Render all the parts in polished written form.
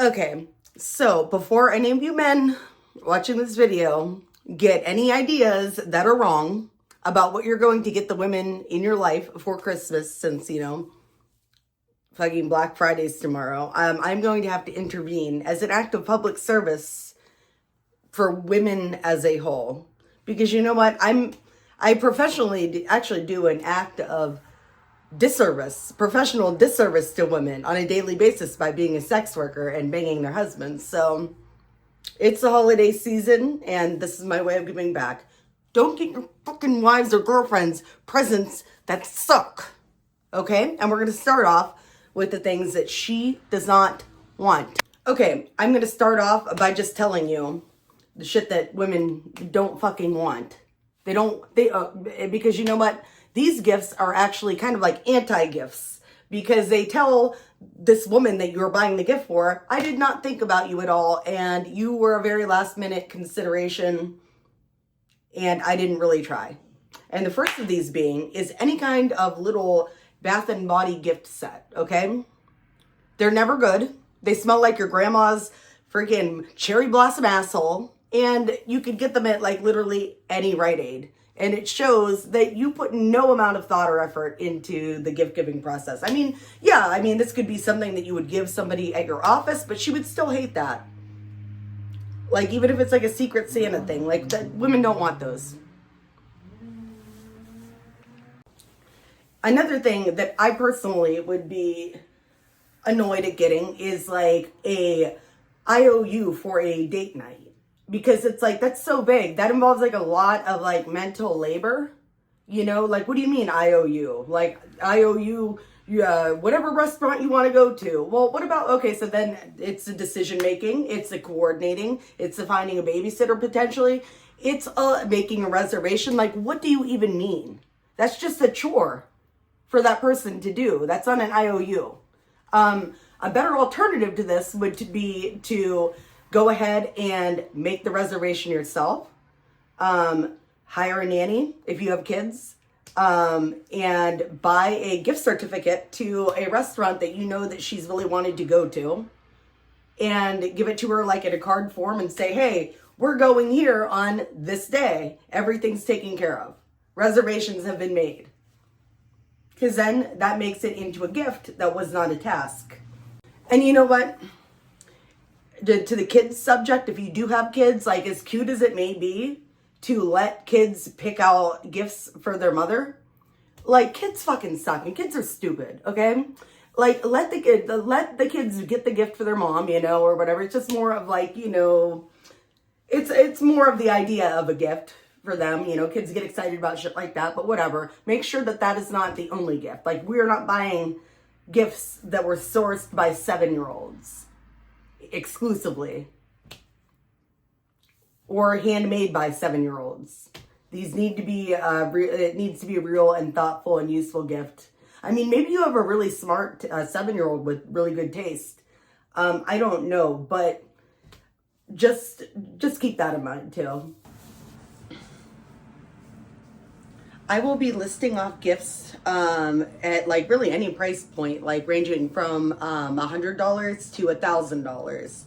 Okay, so before any of you men watching this video get any ideas that are wrong about what you're going to get the women in your life for Christmas, since, fucking Black Friday's tomorrow, I'm going to have to intervene as an act of public service for women as a whole. Because you know what? I professionally actually do an act of professional disservice to women on a daily basis by being a sex worker and banging their husbands. So it's the holiday season and this is my way of giving back. Don't get your fucking wives or girlfriends presents that suck. Okay? And we're going to start off with the things that she does not want. Okay, I'm going to start off by just telling you the shit that women don't fucking want. Because you know what? These gifts are actually kind of like anti-gifts because they tell this woman that you're buying the gift for, I did not think about you at all and you were a very last minute consideration and I didn't really try. And the first of these being is any kind of little bath and body gift set, okay? They're never good. They smell like your grandma's freaking cherry blossom asshole, and you could get them at like literally any Rite Aid. And it shows that you put no amount of thought or effort into the gift giving process. This could be something that you would give somebody at your office, but she would still hate that. Like, even if it's like a Secret Santa thing, like that, women don't want those. Another thing that I personally would be annoyed at getting is like a IOU for a date night. Because it's like, that's so vague. That involves like a lot of like mental labor. Like, what do you mean IOU? Like, IOU, whatever restaurant you want to go to. Well, what about, okay, so then it's the decision making, it's the coordinating, it's the finding a babysitter potentially, it's making a reservation. Like, what do you even mean? That's just a chore for that person to do. That's not an IOU. A better alternative to this would be to go ahead and make the reservation yourself. Hire a nanny if you have kids. And buy a gift certificate to a restaurant that you know that she's really wanted to go to. And give it to her like in a card form and say, hey, we're going here on this day. Everything's taken care of. Reservations have been made. Because then that makes it into a gift that was not a task. And you know what? To the kids subject, if you do have kids, like as cute as it may be to let kids pick out gifts for their mother, like kids fucking suck and kids are stupid, okay? Like let the kids get the gift for their mom, or whatever. It's just more of like, it's more of the idea of a gift for them. Kids get excited about shit like that, but whatever. Make sure that is not the only gift. Like, we're not buying gifts that were sourced by 7-year-olds exclusively or handmade by 7-year-olds. These need to be it needs to be a real and thoughtful and useful gift. I mean, maybe you have a really smart 7-year-old with really good taste. I don't know, but just keep that in mind too. I will be listing off gifts at like really any price point, like ranging from $100 to $1,000.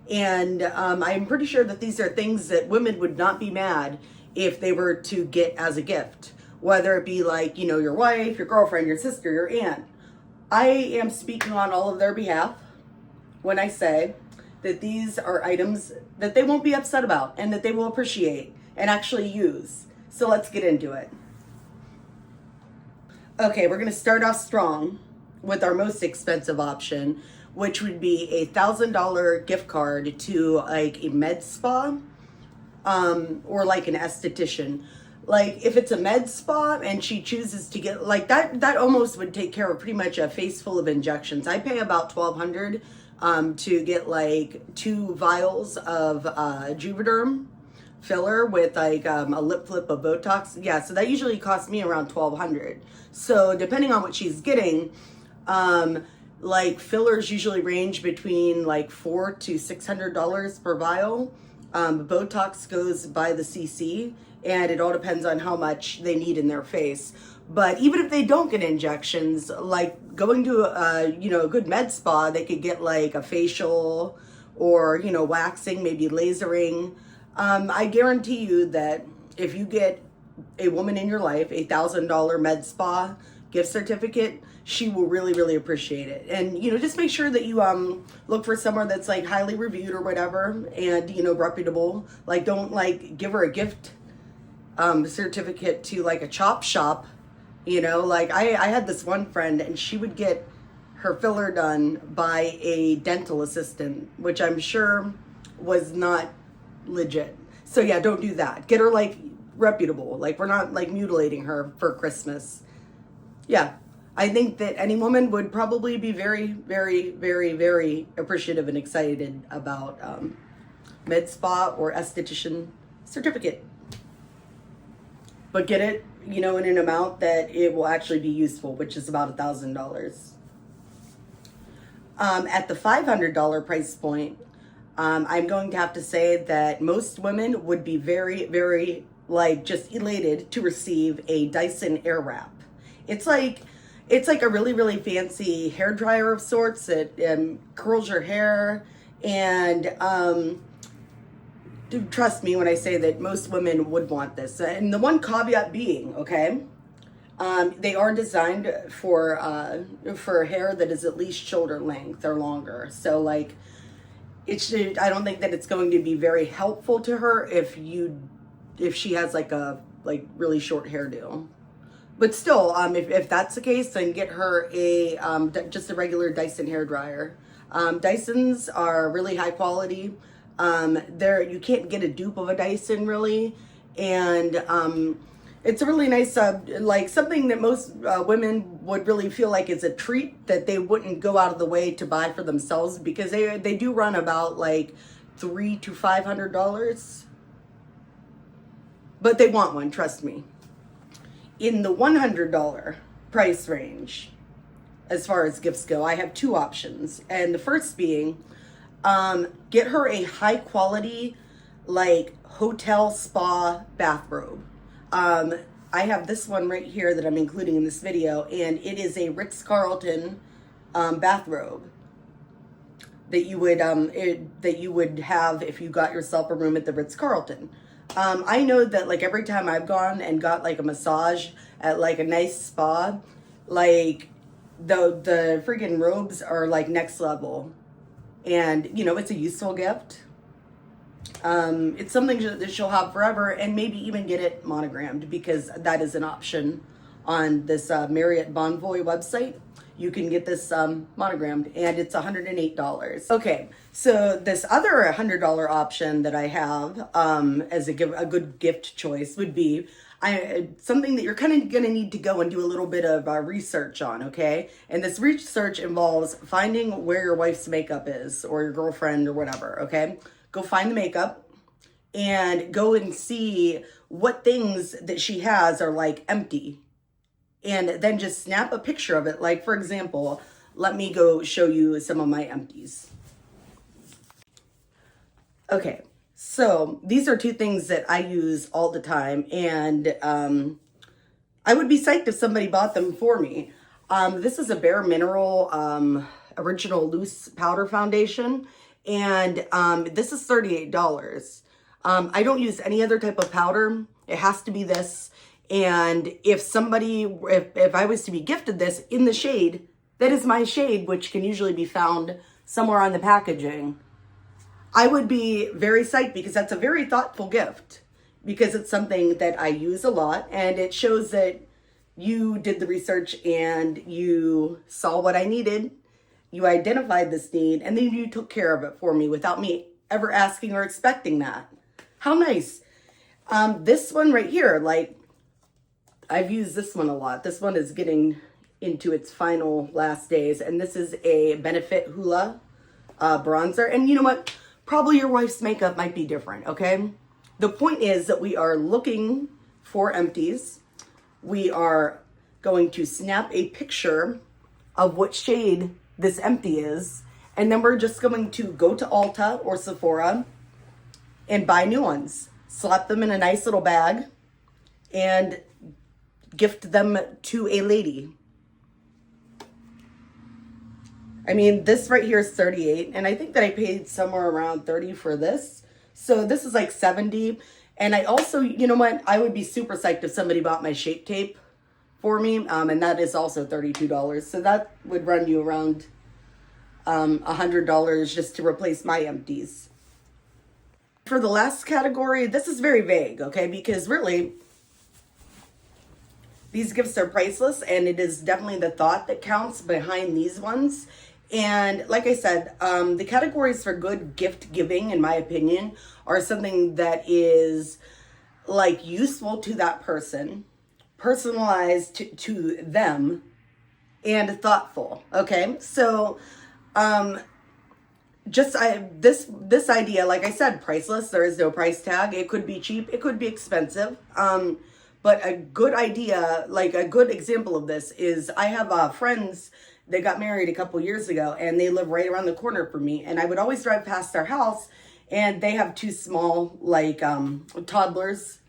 And I'm pretty sure that these are things that women would not be mad if they were to get as a gift, whether it be like, your wife, your girlfriend, your sister, your aunt. I am speaking on all of their behalf when I say that these are items that they won't be upset about and that they will appreciate and actually use. So let's get into it. Okay, we're going to start off strong with our most expensive option, which would be a $1,000 gift card to like a med spa or like an aesthetician. Like if it's a med spa and she chooses to get like that almost would take care of pretty much a face full of injections. I pay about $1,200 to get like 2 vials of Juvederm filler with like a lip flip of Botox. Yeah, so that usually costs me around $1,200. So depending on what she's getting, like fillers usually range between like $400 to $600 per vial. Botox goes by the cc, and it all depends on how much they need in their face. But even if they don't get injections, like going to a good med spa, they could get like a facial or, waxing, maybe lasering. I guarantee you that if you get a woman in your life $1,000 med spa gift certificate, she will really, really appreciate it. And, just make sure that you look for somewhere that's like highly reviewed or whatever, and, reputable. Like, don't like give her a gift certificate to like a chop shop. Like I had this one friend, and she would get her filler done by a dental assistant, which I'm sure was not legit. So yeah, don't do that. Get her like reputable. Like, we're not like mutilating her for Christmas. Yeah, I think that any woman would probably be very, very, very, very appreciative and excited about med spa or aesthetician certificate. But get it, in an amount that it will actually be useful, which is about $1,000. At the $500 price point, I'm going to have to say that most women would be very, very, like, just elated to receive a Dyson Airwrap. It's like a really, really fancy hair dryer of sorts that curls your hair. And trust me when I say that most women would want this. And the one caveat being, okay, they are designed for hair that is at least shoulder length or longer. So like, I don't think that it's going to be very helpful to her if she has like a really short hairdo. But still, if that's the case, then get her just a regular Dyson hairdryer. Dysons are really high quality. You can't get a dupe of a Dyson really, and it's a really nice like something that most women would really feel like is a treat that they wouldn't go out of the way to buy for themselves, because they do run about like $300 to $500, but they want one, trust me. In the $100 price range, as far as gifts go, I have two options. And the first being, get her a high quality, like, hotel spa bathrobe. I have this one right here that I'm including in this video, and it is a Ritz-Carlton bathrobe that you would have if you got yourself a room at the Ritz-Carlton. I know that like every time I've gone and got like a massage at like a nice spa, like the freaking robes are like next level, and it's a useful gift. It's something that she'll have forever, and maybe even get it monogrammed, because that is an option on this Marriott Bonvoy website. You can get this monogrammed, and it's $108. Okay, so this other $100 option that I have as a good gift choice would be something that you're kind of going to need to go and do a little bit of research on, okay? And this research involves finding where your wife's makeup is, or your girlfriend or whatever, okay? Go find the makeup and go and see what things that she has are like empty. And then just snap a picture of it. Like, for example, let me go show you some of my empties. Okay, so these are two things that I use all the time, and I would be psyched if somebody bought them for me. This is a Bare Mineral Original Loose Powder Foundation, and this is $38. I don't use any other type of powder. It has to be this. And if I was to be gifted this in the shade, that is my shade, which can usually be found somewhere on the packaging, I would be very psyched, because that's a very thoughtful gift, because it's something that I use a lot, and it shows that you did the research and you saw what I needed, you identified this need, and then you took care of it for me without me ever asking or expecting that. How nice. This one right here, like, I've used this one a lot. This one is getting into its final last days, and this is a Benefit Hoola bronzer. And you know what? Probably your wife's makeup might be different, okay? The point is that we are looking for empties. We are going to snap a picture of what shade this empty is, and then we're just going to go to Ulta or Sephora and buy new ones. Slap them in a nice little bag and gift them to a lady. I mean, this right here is 38, and I think that I paid somewhere around 30 for this. So this is like 70. And I also, you know what? I would be super psyched if somebody bought my Shape Tape for me, and that is also $32. So that would run you around $100 just to replace my empties. For the last category, this is very vague, okay? Because really, these gifts are priceless, and it is definitely the thought that counts behind these ones. And like I said, the categories for good gift giving, in my opinion, are something that is like useful to that person, personalized to them, and thoughtful. Okay, so this idea, like I said, priceless. There is no price tag. It could be cheap. It could be expensive. But a good idea, like a good example of this is I have friends that got married a couple years ago, and they live right around the corner from me. And I would always drive past their house, and they have two small, like, toddlers.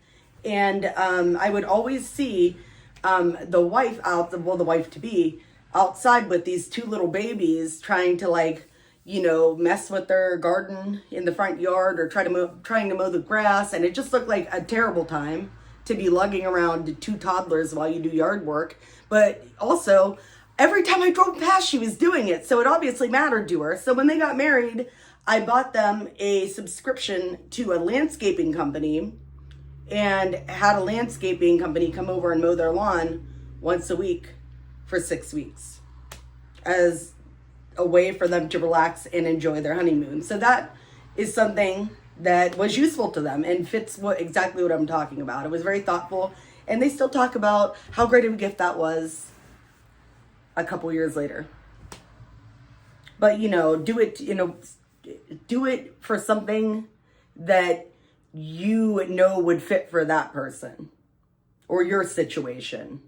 And I would always see the wife the wife to be outside with these two little babies trying to, like, mess with their garden in the front yard, or trying to mow the grass. And it just looked like a terrible time to be lugging around two toddlers while you do yard work. But also, every time I drove past, she was doing it. So it obviously mattered to her. So when they got married, I bought them a subscription to a landscaping company, and had a landscaping company come over and mow their lawn once a week for 6 weeks as a way for them to relax and enjoy their honeymoon. So that is something that was useful to them and fits exactly what I'm talking about. It was very thoughtful, and they still talk about how great of a gift that was a couple years later. But do it for something that would fit for that person or your situation.